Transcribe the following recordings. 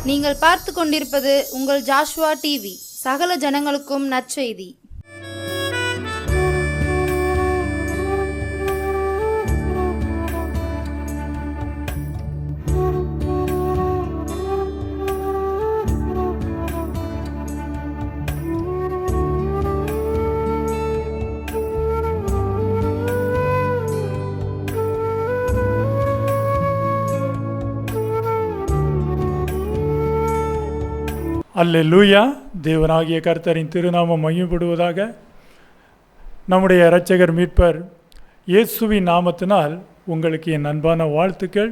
நீங்கள் பார்த்து கொண்டிருப்பது உங்கள் ஜாஷுவா டிவி. சகல ஜனங்களுக்கும் நற்செய்தி. அல்லேலூயா. தேவனாகிய கர்த்தரின் திருநாமம் மகிமைப்படுவதாக. நம்முடைய இரட்சகர் மீட்பர் இயேசுவின் நாமத்தினால் உங்களுக்கு என் அன்பான வாழ்த்துக்கள்.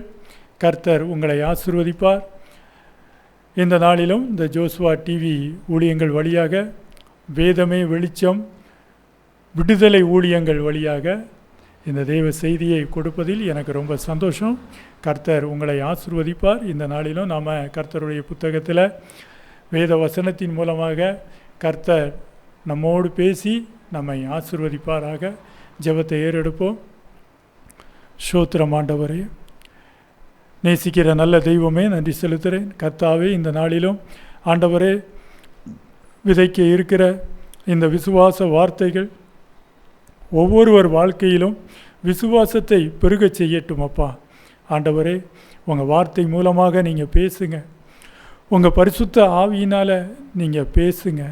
கர்த்தர் உங்களை ஆசீர்வதிப்பார். இந்த நாளிலும் இந்த ஜோசுவா டிவி ஊழியங்கள் வழியாக, வேதமே வெளிச்சம் விடுதலை ஊழியங்கள் வழியாக இந்த தெய்வ செய்தியை கொடுப்பதில் எனக்கு ரொம்ப சந்தோஷம். கர்த்தர் உங்களை ஆசீர்வதிப்பார். இந்த நாளிலும் நாம் கர்த்தருடைய புத்தகத்தில் வேத வசனத்தின் மூலமாக கர்த்தர் நம்மோடு பேசி நம்மை ஆசீர்வதிப்பாராக. ஜெபத்தை ஏறெடுப்போம். ஸ்தோத்திரம் ஆண்டவரே, நேசிக்கிற நல்ல தெய்வமே, நன்றி செலுத்துகிறேன். கர்த்தாவே, இந்த நாளிலும் ஆண்டவரே, விதைக்க இருக்கிற இந்த விசுவாச வார்த்தைகள் ஒவ்வொருவர் வாழ்க்கையிலும் விசுவாசத்தை பெருகச் செய்யட்டும். அப்பா ஆண்டவரே, உங்கள் வார்த்தை மூலமாக நீங்கள் பேசுங்க. உங்கள் பரிசுத்த ஆவியினால் நீங்கள் பேசுங்க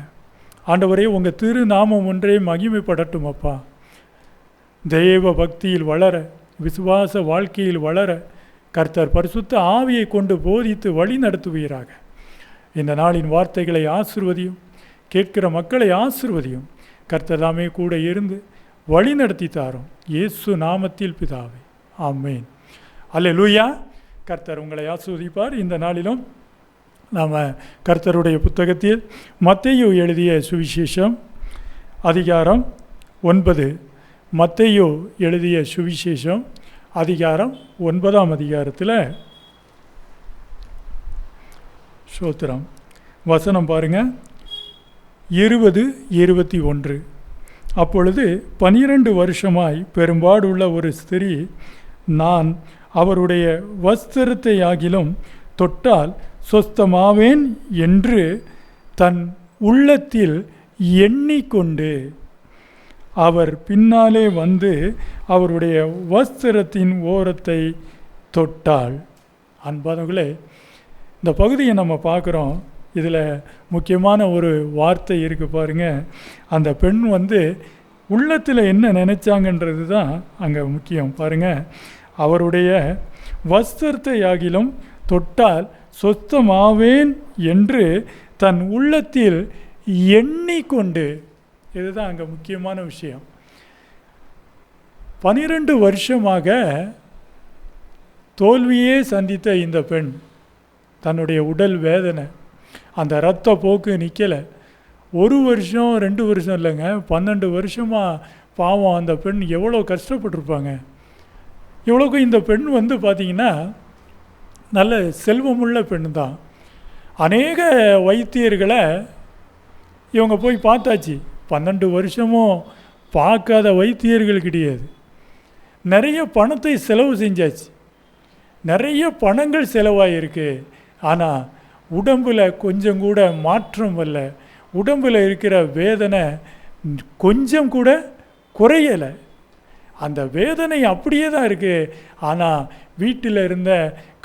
ஆண்டவரே. உங்கள் திருநாமம் ஒன்றே மகிமைப்படட்டும். அப்பா, தெய்வ பக்தியில் வளர, விசுவாச வாழ்க்கையில் வளர கர்த்தர் பரிசுத்த ஆவியை கொண்டு போதித்து வழி நடத்துவீராக. இந்த நாளின் வார்த்தைகளை ஆசீர்வதியும், கேட்கிற மக்களை ஆசீர்வதியும். கர்த்தர் தாமே கூட இருந்து வழி நடத்தி தாரும். இயேசு நாமத்தில் பிதாவே, ஆமென். அல்லேலூயா. கர்த்தர் உங்களை ஆசீர்வதிப்பார். இந்த நாளிலும் நாம் கர்த்தருடைய புத்தகத்தில் மத்தேயு எழுதிய சுவிசேஷம் அதிகாரம் 9. மத்தேயு எழுதிய சுவிசேஷம் அதிகாரம் 9ஆம் அதிகாரத்தில் ஸ்தோத்திரம் வசனம் பாருங்கள், 20-21. அப்பொழுது 12 வருஷமாய் பெரும்பாடுள்ள ஒரு ஸ்திரீ, நான் அவருடைய வஸ்திரத்தை ஆகிலும் தொட்டால் சொஸ்தமாவேன் என்று தன் உள்ளத்தில் எண்ணிக்கொண்டு அவர் பின்னாலே வந்து அவருடைய வஸ்திரத்தின் ஓரத்தை தொட்டாள். அன்பானவர்களே, இந்த பகுதியை நம்ம பார்க்குறோம். இதில் முக்கியமான ஒரு வார்த்தை இருக்குது பாருங்கள். அந்த பெண் உள்ளத்தில் என்ன நினச்சாங்கன்றது தான் அங்கே முக்கியம். பாருங்கள், அவருடைய வஸ்திரத்தை ஆகிலும் தொட்டால் சொஸ்தமாவேன் என்று தன் உள்ளத்தில் எண்ணிக்கொண்டு, இதுதான் அங்கே முக்கியமான விஷயம். 12 வருஷமாக தோல்வியே சந்தித்த இந்த பெண், தன்னுடைய உடல் வேதனை, அந்த இரத்த போக்கு நிற்கலை. 1 வருஷம் 2 வருஷம் இல்லைங்க, 12 வருஷமாக பாவம் அந்த பெண் எவ்வளோ கஷ்டப்பட்டிருப்பாங்க. எவ்வளோக்கும் இந்த பெண் பார்த்திங்கன்னா நல்ல செல்வமுள்ள பெண் தான். அநேக வைத்தியர்களை இவங்க போய் பார்த்தாச்சு. 12 வருஷமும் பார்க்காத வைத்தியர்கள் கிடையாது. நிறைய பணத்தை செலவு செஞ்சாச்சு, நிறைய பணங்கள் செலவாகிருக்கு. ஆனால் உடம்பில் கொஞ்சம் கூட மாற்றம் வரல. உடம்பில் இருக்கிற வேதனை கொஞ்சம் கூட குறையலை. அந்த வேதனை அப்படியே தான் இருக்குது. ஆனால் வீட்டில் இருந்த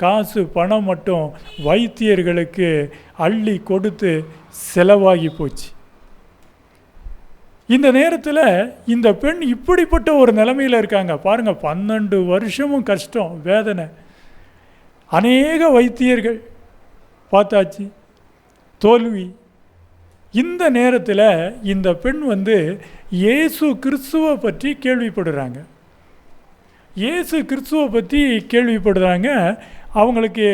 காசு பணம் மட்டும் வைத்தியர்களுக்கு அள்ளி கொடுத்து செலவாகி போச்சு. இந்த நேரத்தில் இந்த பெண் இப்படிப்பட்ட ஒரு நிலைமையில் இருக்காங்க. பாருங்கள், 12 வருஷமும் கஷ்டம், வேதனை. அநேக வைத்தியர்கள் பார்த்தாச்சு, தோல்வி. இந்த நேரத்தில் இந்த பெண் இயேசு கிறிஸ்துவை பற்றி கேள்விப்படுறாங்க. இயேசு கிறிஸ்துவை பற்றி கேள்விப்படுறாங்க. அவங்களுக்கு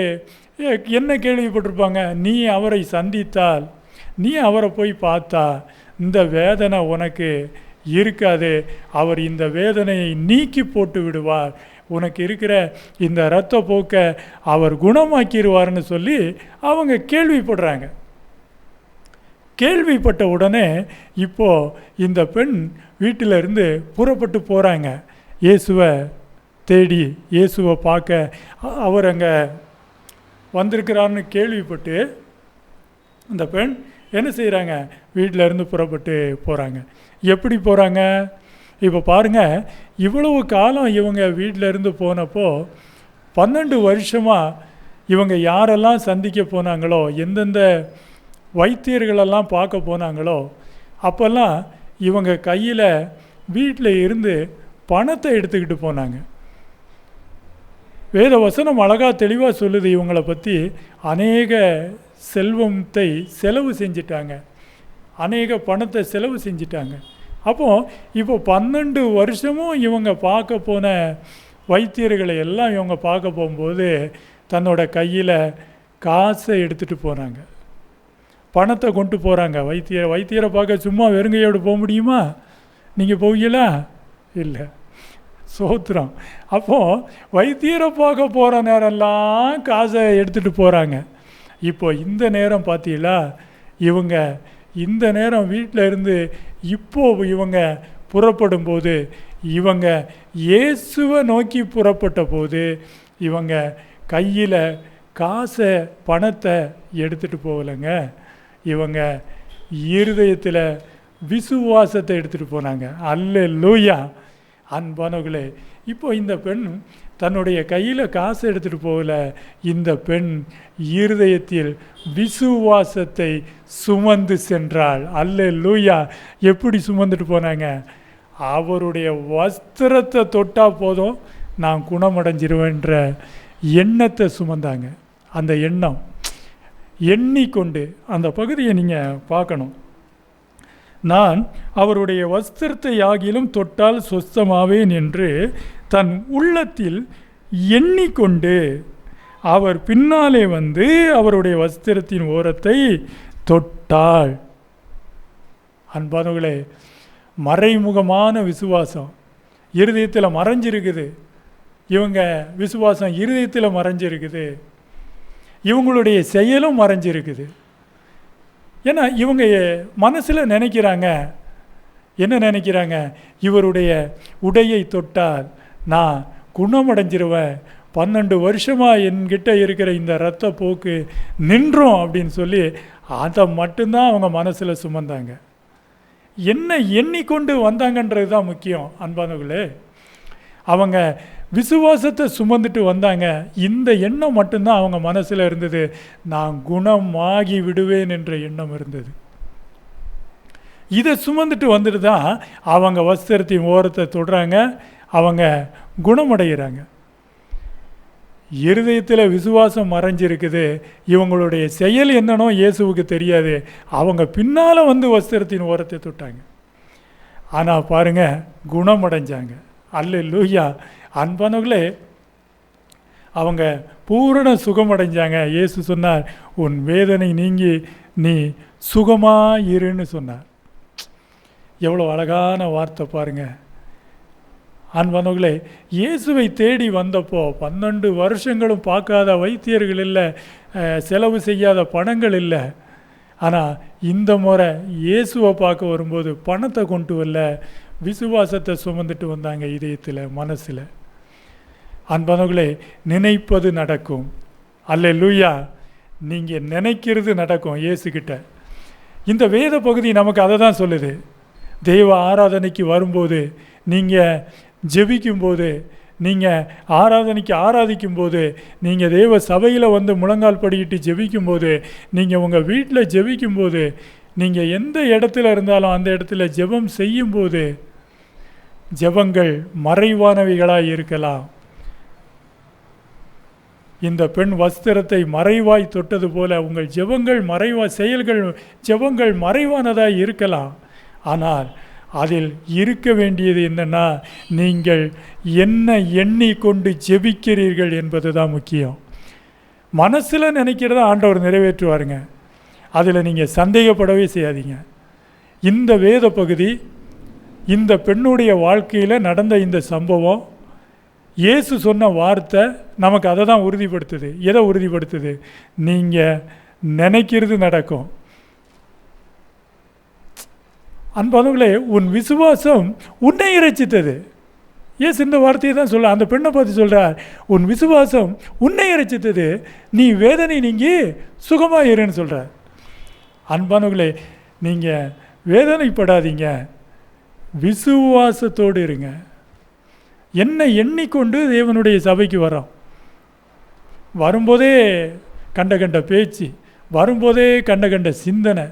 என்ன கேள்விப்பட்டிருப்பாங்க? நீ அவரை சந்தித்தால், நீ அவரை போய் பார்த்தா இந்த வேதனை உனக்கு இருக்காது, அவர் இந்த வேதனையை நீக்கி போட்டு விடுவார், உனக்கு இருக்கிற இந்த இரத்த போக்கை அவர் குணமாக்கிடுவார்னு சொல்லி அவங்க கேள்விப்படுறாங்க. கேள்விப்பட்ட உடனே இப்போது இந்த பெண் வீட்டிலிருந்து புறப்பட்டு போகிறாங்க. இயேசுவை தேடி, இயேசுவை பார்க்க. அவர் அங்கே வந்திருக்கிறான்னு கேள்விப்பட்டு அந்த பெண் என்ன செய்கிறாங்க, வீட்டிலேருந்து புறப்பட்டு போகிறாங்க. எப்படி போகிறாங்க? இப்போ பாருங்கள், இவ்வளவு காலம் இவங்க வீட்டிலேருந்து போனப்போ 12 வருஷமாக இவங்க யாரெல்லாம் சந்திக்க போனாங்களோ, எந்தெந்த வைத்தியர்களெல்லாம் பார்க்க போனாங்களோ, அப்போல்லாம் இவங்க கையில் வீட்டில் இருந்து பணத்தை எடுத்துக்கிட்டு போனாங்க. வேத வசனம் அழகாக தெளிவாக சொல்லுது, இவங்களை பற்றி அநேக செல்வத்தை செலவு செஞ்சிட்டாங்க, அநேக பணத்தை செலவு செஞ்சிட்டாங்க. அப்போது இப்போ 12 வருஷமும் இவங்க பார்க்க போன வைத்தியர்களை எல்லாம் இவங்க பார்க்க போகும்போது தன்னோட கையில் காசை எடுத்துகிட்டு போகிறாங்க, பணத்தை கொண்டு போகிறாங்க. வைத்தியரை பார்க்க சும்மா வெறுங்கையோடு போக முடியுமா? நீங்கள் போவீங்களா? இல்லை. சோத்திரம். அப்போது வைத்தியரை பார்க்க போகிற நேரம்லாம் காசை எடுத்துகிட்டு போகிறாங்க. இப்போ இந்த நேரம் பார்த்தீங்களா, இவங்க இந்த நேரம் வீட்டில் இருந்து இப்போது இவங்க புறப்படும்போது, இவங்க இயேசுவை நோக்கி புறப்பட்ட போது இவங்க கையில் காசை பணத்தை எடுத்துகிட்டு போகலைங்க, இவங்க இருதயத்தில் விசுவாசத்தை எடுத்துகிட்டு போனாங்க. அல்லேலூயா. அன்பானவர்களே, இப்போ இந்த பெண் தன்னுடைய கையில் காசு எடுத்துகிட்டு போகல, இந்த பெண் இருதயத்தில் விசுவாசத்தை சுமந்து சென்றாள். அல்லேலூயா. எப்படி சுமந்துட்டு போனாங்க? அவருடைய வஸ்திரத்தை தொட்டால் போதும் நான் குணமடைஞ்சிருவேன்ற எண்ணத்தை சுமந்தாங்க. அந்த எண்ணம் எண்ணிக்கொண்டு, அந்த பகுதியை நீங்கள் பார்க்கணும். நான் அவருடைய வஸ்திரத்தை ஆகிலும் தொட்டால் சொஸ்தமாவேன் என்று தன் உள்ளத்தில் எண்ணிக்கொண்டு அவர் பின்னாலே வந்து அவருடைய வஸ்திரத்தின் ஓரத்தை தொட்டாள். அன்பானவர்களே, மறைமுகமான விசுவாசம் இருதயத்தில் மறைஞ்சிருக்குது. இவங்க விசுவாசம் இருதயத்தில் மறைஞ்சிருக்குது, இவங்களுடைய செயலும் மறைஞ்சிருக்குது. ஏன்னா இவங்க மனசில் நினைக்கிறாங்க, என்ன நினைக்கிறாங்க? இவருடைய உடையை தொட்டால் நான் குணமடைஞ்சிருவேன், 12 வருஷமாக என்கிட்ட இருக்கிற இந்த இரத்த போக்கு நின்றோம் அப்படின்னு சொல்லி அதை மட்டும்தான் அவங்க மனசில் சுமந்தாங்க. என்ன எண்ணிக்கொண்டு வந்தாங்கன்றது தான் முக்கியம். அன்பானவர்களே, அவங்க விசுவாசத்தை சுமந்துட்டு வந்தாங்க. இந்த எண்ணம் மட்டும்தான் அவங்க மனசில் இருந்தது. நான் குணமாகி விடுவேன் என்ற எண்ணம் இருந்தது. இதை சுமந்துட்டு வந்துட்டு தான் அவங்க வஸ்திரத்தின் ஓரத்தை தொடுறாங்க, அவங்க குணமடைகிறாங்க. இருதயத்தில் விசுவாசம் மறைஞ்சிருக்குது, இவங்களுடைய செயல் என்னன்னோ இயேசுவுக்கு தெரியாது. அவங்க பின்னால் வந்து வஸ்திரத்தின் ஓரத்தை தொட்டாங்க, ஆனால் பாருங்கள் குணமடைஞ்சாங்க. அல்லேலூயா. அன்பானவர்களே, அவங்க பூரண சுகமடைஞ்சாங்க. இயேசு சொன்னார், உன் வேதனை நீங்கி நீ சுகமாக இருன்னு சொன்னார். எவ்வளோ அழகான வார்த்தை பாருங்கள். அன்பானவர்களே, இயேசுவை தேடி வந்தப்போ 12 வருஷங்களும் பார்க்காத வைத்தியர்கள் இல்லை, செலவு செய்யாத பணங்கள் இல்லை. ஆனால் இந்த முறை இயேசுவை பார்க்க வரும்போது பணத்தை கொண்டு வரல, விசுவாசத்தை சுமந்துட்டு வந்தாங்க இதயத்தில், மனசில். அன்பானவர்களே, நினைப்பது நடக்கும். அல்லேலூயா. நீங்கள் நினைக்கிறது நடக்கும் இயேசுக்கிட்ட. இந்த வேத பகுதி நமக்கு அதை தான் சொல்லுது. தெய்வ ஆராதனைக்கு வரும்போது, நீங்கள் ஜெபிக்கும்போது, நீங்கள் ஆராதிக்கும்போது, நீங்கள் தேவ சபையில் வந்து முழங்கால் படிக்கிட்டு ஜெபிக்கும்போது, நீங்கள் உங்கள் வீட்டில் ஜெபிக்கும்போது, நீங்கள் எந்த இடத்துல இருந்தாலும் அந்த இடத்துல ஜெபம் செய்யும்போது, ஜெபங்கள் மறைவானவைகளாக இருக்கலாம். இந்த பெண் வஸ்திரத்தை மறைவாய் தொட்டது போல உங்கள் ஜெபங்கள் செயல்கள் ஜெபங்கள் மறைவானதாக இருக்கலாம். ஆனால் அதில் இருக்க வேண்டியது என்னன்னா, நீங்கள் என்ன எண்ணிக்கொண்டு ஜெபிக்கிறீர்கள் என்பது தான் முக்கியம். மனசில் நினைக்கிறத ஆண்டவர் நிறைவேற்றுவாருங்க, அதில் நீங்கள் சந்தேகப்படவே செய்யாதீங்க. இந்த வேத பகுதி, இந்த பெண்ணுடைய வாழ்க்கையில் நடந்த இந்த சம்பவம், இயேசு சொன்ன வார்த்தை நமக்கு அதை தான் உறுதிப்படுத்துது. எதை உறுதிப்படுத்துது? நீங்கள் நினைக்கிறது நடக்கும். அன்பானவர்களே, உன் விசுவாசம் உன்னை இறைச்சித்தது. ஏசு இந்த வார்த்தையை தான் சொல்ல, அந்த பெண்ணை பார்த்து சொல்கிறார், உன் விசுவாசம் உன்னை ரட்சித்தது, நீ வேதனை நீங்கி சுகமாக இருன்னு சொல்கிறார். அன்பானவர்களே, நீங்கள் வேதனைப்படாதீங்க, விசுவாசத்தோடு இருங்க. என்னை எண்ணிக்கொண்டு தேவனுடைய சபைக்கு வரோம். வரும்போதே கண்ட பேச்சு, வரும்போதே கண்ட சிந்தனை,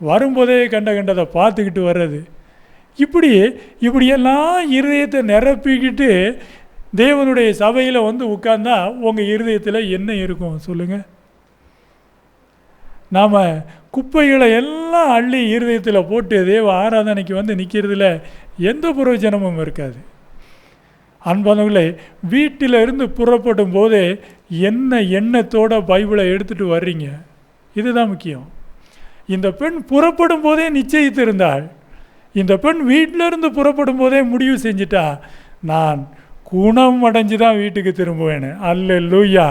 வரும்போதே கண்டதை பார்த்துக்கிட்டு வர்றது, இப்படியெல்லாம் இருதயத்தை நிரப்பிக்கிட்டு தேவனுடைய சபையில் வந்து உட்கார்ந்தா உங்கள் இருதயத்தில் என்ன இருக்கும் சொல்லுங்கள்? நாம் குப்பைகளை எல்லாம் அள்ளி இருதயத்தில் போட்டு தேவ ஆராதனைக்கு வந்து நிற்கிறதுல எந்த பிரயோஜனமும் இருக்காது. அன்பானவர்களே, வீட்டில் இருந்து புறப்படும் போதே என்ன எண்ணத்தோட பைபிளை எடுத்துகிட்டு வர்றீங்க, இதுதான் முக்கியம். இந்த பெண் புறப்படும் போதே நிச்சயித்திருந்தாள். இந்த பெண் வீட்டிலிருந்து புறப்படும் போதே முடிவு செஞ்சிட்டா, நான் குணம் அடைஞ்சு தான் வீட்டுக்கு திரும்புவேன்னு. அல்லேலூயா.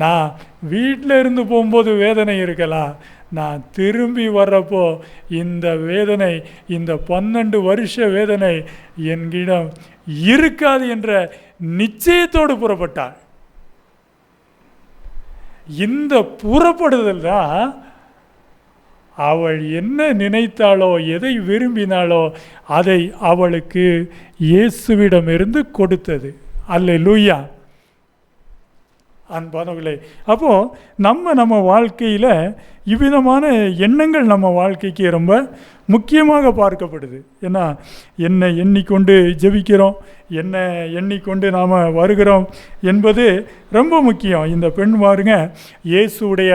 நான் வீட்டில் இருந்து போகும்போது வேதனை இருக்கலாம், நான் திரும்பி வர்றப்போ இந்த வேதனை, இந்த 12 வருஷ வேதனை என்கிடம் இருக்காது என்ற நிச்சயத்தோடு புறப்பட்டாள். இந்த புறப்படுதல் தான் அவள் என்ன நினைத்தாளோ, எதை விரும்பினாளோ அதை அவளுக்கு இயேசுவிடமிருந்து கொடுத்தது. அல்லேலூயா. அன்பானவர்களே, அப்போது நம்ம வாழ்க்கையில் இவ்விதமான எண்ணங்கள் நம்ம வாழ்க்கைக்கு ரொம்ப முக்கியமாக பார்க்கப்படுது. ஏன்னா, என்னை எண்ணிக்கொண்டு ஜெபிக்கிறோம், என்னை எண்ணிக்கொண்டு நாம் வருகிறோம் என்பது ரொம்ப முக்கியம். இந்த பெண் பாருங்க, இயேசுடைய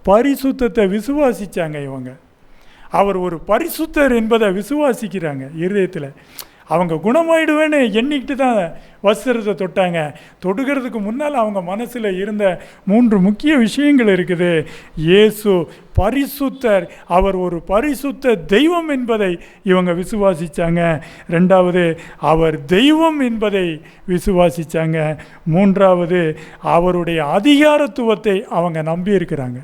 பரிசுத்தத்தை விசுவாசித்தாங்க. இவங்க அவர் ஒரு பரிசுத்தர் என்பதை விசுவாசிக்கிறாங்க இருதயத்தில். அவங்க குணமாயிடுவேன்னு எண்ணிக்கிட்டு தான் வஸ்திரத்தை தொட்டாங்க. தொடுகிறதுக்கு முன்னால் அவங்க மனசில் இருந்த 3 முக்கிய விஷயங்கள் இருக்குது. இயேசு பரிசுத்தர், அவர் ஒரு பரிசுத்த தெய்வம் என்பதை இவங்க விசுவாசித்தாங்க. 2வது, அவர் தெய்வம் என்பதை விசுவாசித்தாங்க. 3வது, அவருடைய அதிகாரத்துவத்தை அவங்க நம்பியிருக்கிறாங்க.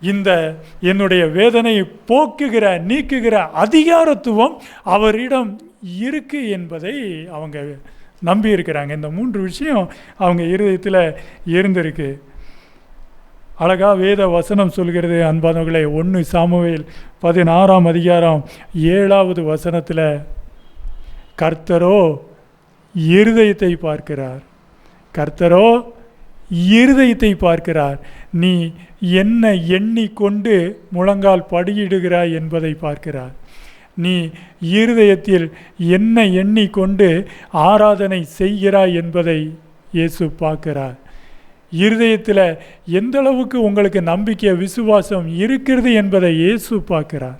இந்த என்னுடைய வேதனையை போக்குகிற நீக்குகிற அதிகாரத்துவம் அவரிடம் இருக்கு என்பதை அவங்க நம்பி இருக்கிறாங்க. இந்த 3 விஷயம் அவங்க இருதயத்தில் இருந்திருக்கு. அழகா வேத வசனம் சொல்கிறது. அன்பானவர்களே, 1 சாமுவேல் 16ஆம் அதிகாரம் 7வது வசனத்தில், கர்த்தரோ இருதயத்தை பார்க்கிறார், கர்த்தரோ இருதயத்தை பார்க்கிறார், நீ என்ன எண்ணிக்கொண்டு முழங்கால் படியிடுகிறாய் என்பதை பார்க்கிறார். நீ இருதயத்தில் என்ன எண்ணிக்கொண்டு ஆராதனை செய்கிறாய் என்பதை இயேசு பார்க்கிறார். இருதயத்தில் எந்த அளவுக்கு உங்களுக்கு நம்பிக்கை, விசுவாசம் இருக்கிறது என்பதை இயேசு பார்க்கிறார்.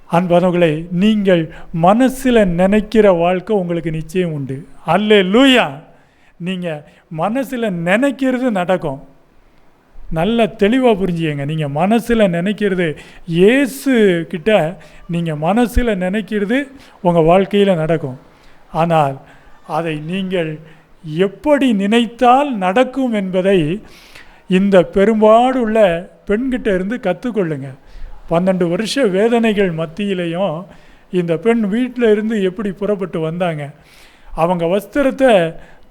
அன்பானவர்களே, நீங்கள் மனசில் நினைக்கிற வாழ்க்கை உங்களுக்கு நிச்சயம் உண்டு. அல்லேலூயா. நீங்கள் மனசில் நினைக்கிறது நடக்கும். நல்ல தெளிவாக புரிஞ்சுக்கங்க. நீங்கள் மனசில் நினைக்கிறது, இயேசு கிட்ட நீங்கள் மனசில் நினைக்கிறது உங்கள் வாழ்க்கையில் நடக்கும். ஆனால் அதை நீங்கள் எப்படி நினைத்தால் நடக்கும் என்பதை இந்த பெரும்பாடுள்ள பெண்கிட்ட இருந்து கற்றுக்கொள்ளுங்க. 12 வருஷ வேதனைகள் மத்தியிலையும் இந்த பெண் வீட்டில் இருந்து எப்படி புறப்பட்டு வந்தாங்க. அவங்க வஸ்திரத்தை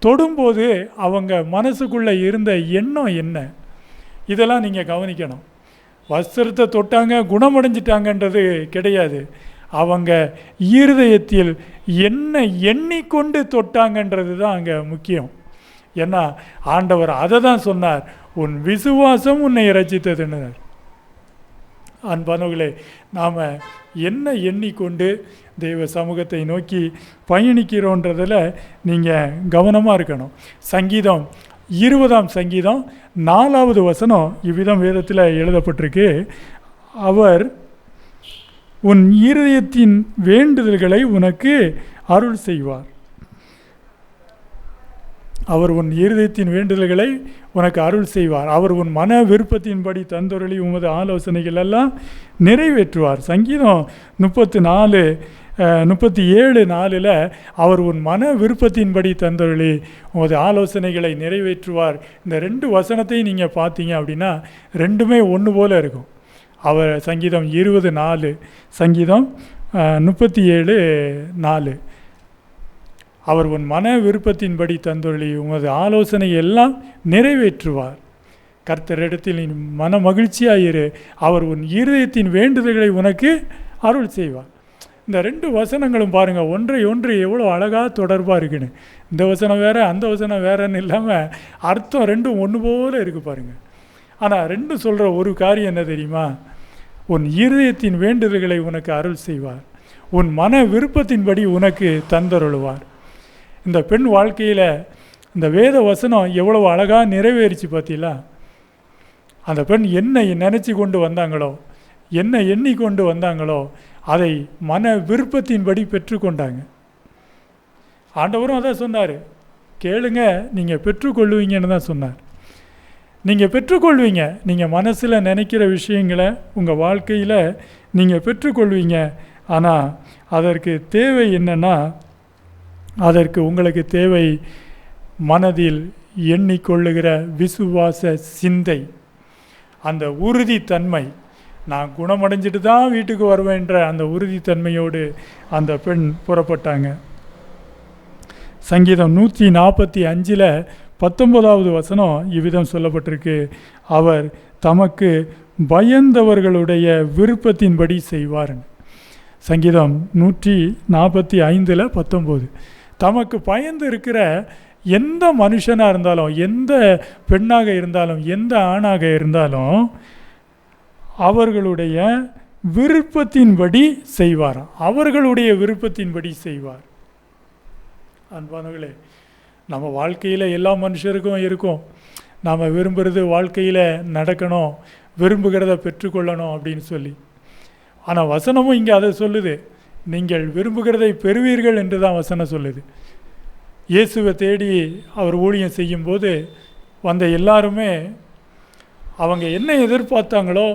தொடும்போது அவங்க மனசுக்குள்ளே இருந்த எண்ணம் என்ன, இதெல்லாம் நீங்கள் கவனிக்கணும். வஸ்திரத்தை தொட்டாங்க, குணமடைஞ்சிட்டாங்கன்றது கிடையாது. அவங்க இருதயத்தில் என்ன எண்ணிக்கொண்டு தொட்டாங்கன்றது தான் அங்கே முக்கியம். ஏன்னா ஆண்டவர் அதை தான் சொன்னார், உன் விசுவாசம் உன்னை ரட்சித்ததுன்னு. அன்பானவர்களே, நாம் என்ன எண்ணிக்கொண்டு தெய்வ சமூகத்தை நோக்கி பயணிக்கிறோன்றதில் நீங்கள் கவனமாக இருக்கணும். சங்கீதம் 20ஆம் சங்கீதம் 4வது வசனம் இவ்விதம் வேதத்தில் எழுதப்பட்டிருக்கு. அவர் உன் இருதயத்தின் வேண்டுதல்களை உனக்கு அருள் செய்வார். அவர் உன் இருதயத்தின் வேண்டுதல்களை உனக்கு அருள் செய்வார். அவர் உன் மன விருப்பத்தின்படி தந்தொருளி உமது ஆலோசனைகள் எல்லாம் நிறைவேற்றுவார். சங்கீதம் 37:4 அவர் உன் மன விருப்பத்தின்படி தந்தொருளி உமது ஆலோசனைகளை நிறைவேற்றுவார். இந்த 2 வசனத்தையும் நீங்கள் பார்த்தீங்க அப்படின்னா ரெண்டுமே ஒன்று போல் இருக்கும். அவர் சங்கீதம் 20:4, சங்கீதம் 37:4 அவர் உன் மன விருப்பத்தின்படி தந்தொழி உமது ஆலோசனை எல்லாம் நிறைவேற்றுவார். கர்த்தரிடத்தில் நீ மன மகிழ்ச்சியாயிரு, அவர் உன் இருதயத்தின் வேண்டுதல்களை உனக்கு அருள் செய்வார். இந்த 2 வசனங்களும் பாருங்கள், ஒன்றை ஒன்று எவ்வளோ அழகாக தொடர்பாக இருக்குன்னு. இந்த வசனம் வேறு அந்த வசனம் வேறுன்னு இல்லாமல் அர்த்தம் ரெண்டும் ஒன்று போல் இருக்குது பாருங்கள். ஆனால் ரெண்டும் சொல்கிற ஒரு காரியம் என்ன தெரியுமா? உன் இருதயத்தின் வேண்டுதல்களை உனக்கு அருள் செய்வார், உன் மன விருப்பத்தின்படி உனக்கு தந்தருளுவார். இந்த பெண் வாழ்க்கையில் இந்த வேத வசனம் எவ்வளவு அழகாக நிறைவேறிச்சு பார்த்தீங்களா? அந்த பெண் என்ன நினச்சி கொண்டு வந்தாங்களோ, என்ன எண்ணிக்கொண்டு வந்தாங்களோ அதை மன விருப்பத்தின்படி பெற்றுக்கொண்டாங்க. ஆண்டவரும் அதான் சொன்னார், கேளுங்க நீங்கள் பெற்றுக்கொள்வீங்கன்னு தான் சொன்னார். நீங்கள் பெற்றுக்கொள்வீங்க, நீங்கள் மனசில் நினைக்கிற விஷயங்களை உங்கள் வாழ்க்கையில் நீங்கள் பெற்றுக்கொள்வீங்க. ஆனால் அதற்கு தேவை என்னென்னா, அதற்கு உங்களுக்கு தேவை மனதில் எண்ணிக்கொள்ளுகிற விசுவாச சிந்தை, அந்த உறுதித்தன்மை. நான் குணமடைஞ்சிட்டு தான் வீட்டுக்கு வருவேன்ற அந்த உறுதித்தன்மையோடு அந்த பெண் புறப்பட்டாங்க. சங்கீதம் 145 19வது வசனம் இவ்விதம் சொல்லப்பட்டிருக்கு, அவர் தமக்கு பயந்தவர்களுடைய விருப்பத்தின்படி செய்வார். சங்கீதம் 145 19 தமக்கு பயந்து இருக்கிற எந்த மனுஷனாக இருந்தாலும், எந்த பெண்ணாக இருந்தாலும், எந்த ஆணாக இருந்தாலும் அவர்களுடைய விருப்பத்தின்படி செய்வார். அவர்களுடைய விருப்பத்தின்படி செய்வார். அன்பானவர்களே, நம்ம வாழ்க்கையில் எல்லா மனுஷருக்கும் இருக்கும், நாம் விரும்புகிறது வாழ்க்கையில் நடக்கணும், விரும்புகிறத பெற்றுக்கொள்ளணும் அப்படின்னு சொல்லி. ஆனால் வசனமும் இங்கே அதை சொல்லுது, நீங்கள் விரும்புகிறதை பெறுவீர்கள் என்று தான் வசனம் சொல்லுது. இயேசுவை தேடி அவர் ஊழியம் செய்யும்போது வந்த எல்லாருமே அவங்க என்ன எதிர்பார்த்தாங்களோ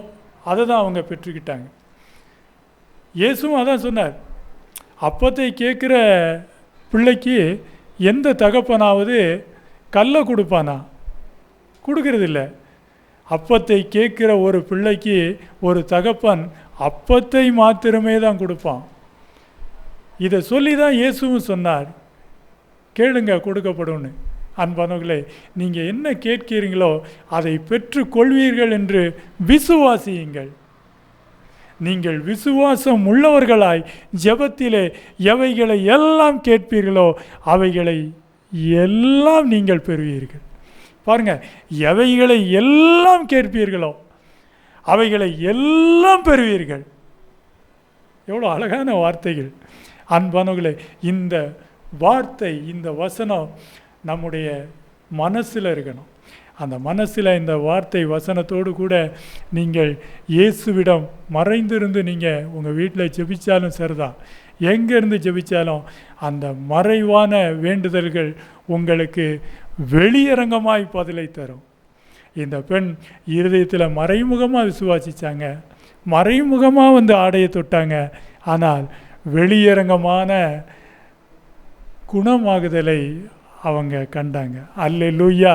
அதை தான் அவங்க பெற்றுக்கிட்டாங்க. இயேசுவும் அதான் சொன்னார், அப்பத்தை கேட்குற பிள்ளைக்கு எந்த தகப்பனாவது கல்லை கொடுப்பானா? கொடுக்கறதில்ல. அப்பத்தை கேட்குற ஒரு பிள்ளைக்கு ஒரு தகப்பன் அப்பத்தை மாத்திரமே தான் கொடுப்பான். இதை சொல்லி தான் இயேசுவும் சொன்னார், கேளுங்க கொடுக்கப்படும்னு. அன்பானவர்களே, நீங்கள் என்ன கேட்கிறீங்களோ அதை பெற்றுக்கொள்வீர்கள் என்று விசுவாசியுங்கள். நீங்கள் விசுவாசம் உள்ளவர்களாய் ஜெபத்திலே எவைகளை எல்லாம் கேட்பீர்களோ அவைகளை எல்லாம் நீங்கள் பெறுவீர்கள். பாருங்கள், எவைகளை எல்லாம் கேட்பீர்களோ அவைகளை எல்லாம் பெறுவீர்கள். எவ்வளோ அழகான வார்த்தைகள் அன்பானவர்களே. இந்த வார்த்தை, இந்த வசனம் நம்முடைய மனசில் இருக்கணும். அந்த மனசில் இந்த வார்த்தை வசனத்தோடு கூட நீங்கள் இயேசுவிடம் மறைந்திருந்து நீங்கள் உங்கள் வீட்டில் ஜெபிச்சாலும் சரிதான், எங்கேருந்து ஜெபிச்சாலும் அந்த மறைவான வேண்டுதல்கள் உங்களுக்கு வெளியரங்கமாய் பதிலை தரும். இந்த பெண் இருதயத்தில் மறைமுகமாக விசுவாசித்தாங்க, மறைமுகமாக வந்து ஆடையை தொட்டாங்க. ஆனால் வெளியரங்கமான குணமாகுதலை அவங்க கண்டாங்க. அல்லேலூயா.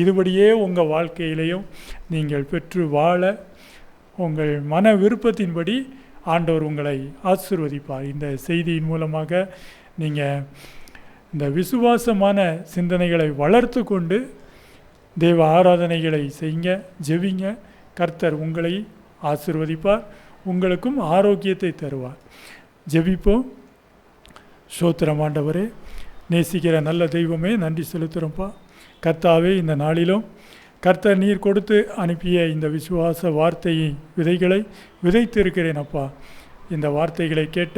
இதுபடியே உங்கள் வாழ்க்கையிலையும் நீங்கள் பெற்று வாழ உங்கள் மன விருப்பத்தின்படி ஆண்டவர் உங்களை ஆசீர்வதிப்பார். இந்த செய்தியின் மூலமாக நீங்கள் இந்த விசுவாசமான சிந்தனைகளை வளர்த்து கொண்டு தேவ ஆராதனைகளை செய்யுங்க, ஜெபிங்க. கர்த்தர் உங்களை ஆசீர்வதிப்பார், உங்களுக்கும் ஆரோக்கியத்தை தருவார். ஜெபிப்போம். ஸ்தோத்திரம் ஆண்டவரே, நேசிக்கிற நல்ல தெய்வமே, நன்றி செலுத்துகிறோம்ப்பா. கர்த்தாவே, இந்த நாளிலும் கர்த்தர் நீர் கொடுத்து அனுப்பிய இந்த விசுவாச வார்த்தையை விதைகளை விதைத்திருக்கிறேன் அப்பா. இந்த வார்த்தைகளை கேட்ட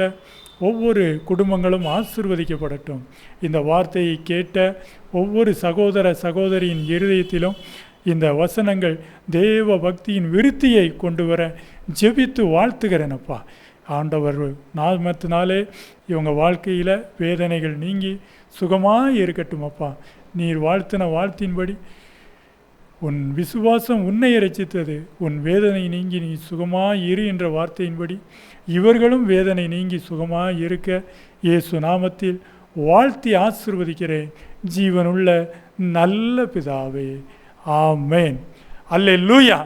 ஒவ்வொரு குடும்பங்களும் ஆசீர்வதிக்கப்படட்டும். இந்த வார்த்தையை கேட்ட ஒவ்வொரு சகோதர சகோதரியின் இருதயத்திலும் இந்த வசனங்கள் தேவ பக்தியின் விருத்தியை கொண்டு வர ஜெபித்து வாழ்த்துகிறேனப்பா. ஆண்டவர் நாமத்தினாலே இவங்க வாழ்க்கையில் வேதனைகள் நீங்கி சுகமாக இருக்கட்டும் அப்பா. நீர் வாழ்த்தின வாழ்த்தின்படி உன் விசுவாசம் உன்னை இரட்சித்தது, உன் வேதனை நீங்கி நீ சுகமாக இரு என்ற வார்த்தையின்படி இவர்களும் வேதனை நீங்கி சுகமாக இருக்க இயேசு நாமத்தில் வாழ்த்தி ஆசீர்வதிக்கிறேன் ஜீவனுள்ள நல்ல பிதாவே. ஆமென். அல்லேலூயா.